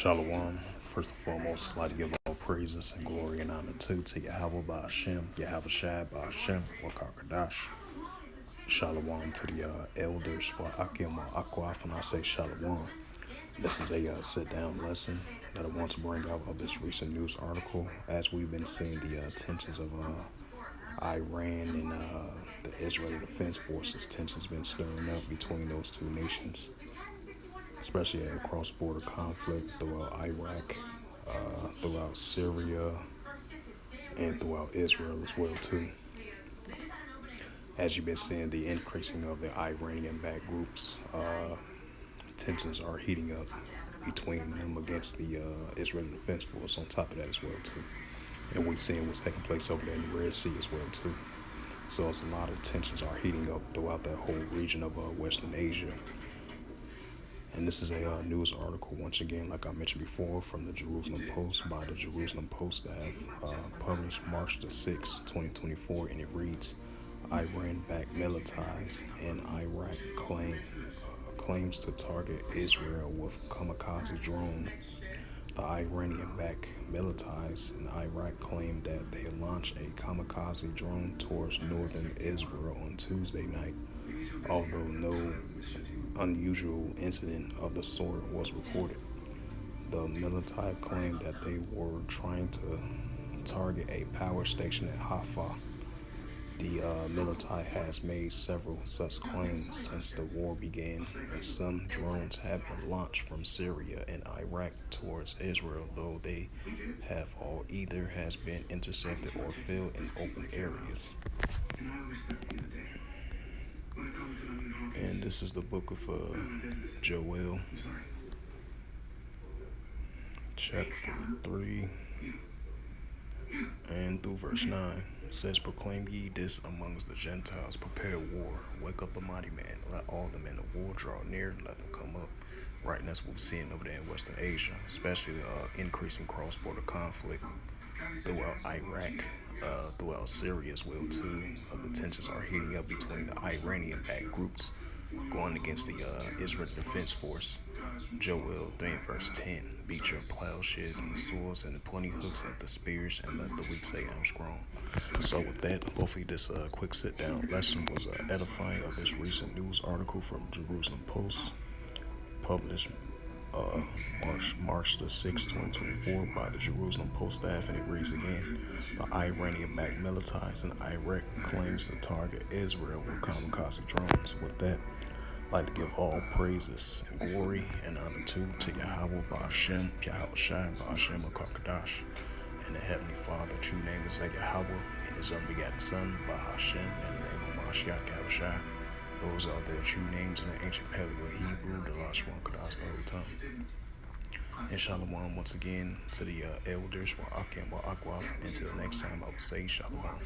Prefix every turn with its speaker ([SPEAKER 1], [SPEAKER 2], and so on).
[SPEAKER 1] Shalom. First and foremost, I'd like to give all praises and glory and honor to Yahweh by Hashem, Yahweh Shai by Hashem, Wakakadash. Shalom to the elders, wa Akim, wa Akwaf, and I say Shalom. This is a sit-down lesson that I want to bring out of this recent news article, as we've been seeing the tensions of Iran and the Israeli Defense Forces. Tensions been stirring up between those two nations, especially a cross-border conflict throughout Iraq, throughout Syria, and throughout Israel as well too. As you've been seeing, the increasing of the Iranian-backed groups, tensions are heating up between them against the Israeli Defense Force. On top of that as well too, and we're seeing what's taking place over there in the Red Sea as well too. So it's a lot of tensions are heating up throughout that whole region of Western Asia. And this is a news article, once again, like I mentioned before, from the Jerusalem Post by the Jerusalem Post staff, published March the 6th, 2024, and it reads, Iran-backed militias in Iraq claims to target Israel with kamikaze drone. The Iranian-backed militias in Iraq claimed that they launched a kamikaze drone towards northern Israel on Tuesday night, although no unusual incident of the sort was reported. The military claimed that they were trying to target a power station at Haifa. The military has made several such claims since the war began, and some drones have been launched from Syria and Iraq towards Israel, though they have all either has been intercepted or fell in open areas. And this is the book of Joel, chapter 3, and through verse 9. It says, Proclaim ye this amongst the Gentiles, prepare war, wake up the mighty man, let all the men of war draw near, let them come up. Right, and that's what we're seeing over there in Western Asia, especially increasing cross-border conflict throughout Iraq, throughout Syria as well too. The tensions are heating up between the Iranian-backed groups going against the Israel Defense Force. Joel 3 verse 10, beat your plowshares and the swords and the pointy hooks at the spears, and let the weak say I'm strong. So with that, hopefully this quick sit-down lesson was edifying of this recent news article from Jerusalem Post, published March the 6th, 2024 by the Jerusalem Post staff, and it reads again, the Iranian-backed militias in Iraq claims to target Israel with kamikaze drones. With that, I'd like to give all praises and glory and honor to Yahweh by Hashem, Yahweh Shai by Hashem, Wakakadash, and the Heavenly Father. True name is Yahweh, and His unbegotten Son by Hashem, and the name of Mashiach Yahweh Shai. Those are their true names in the ancient Paleo-Hebrew, the Lashwan Kadas, the whole tongue. And Shalom once again to the elders, wa Akim, wa Akwaf. Until next time, I will say Shalom.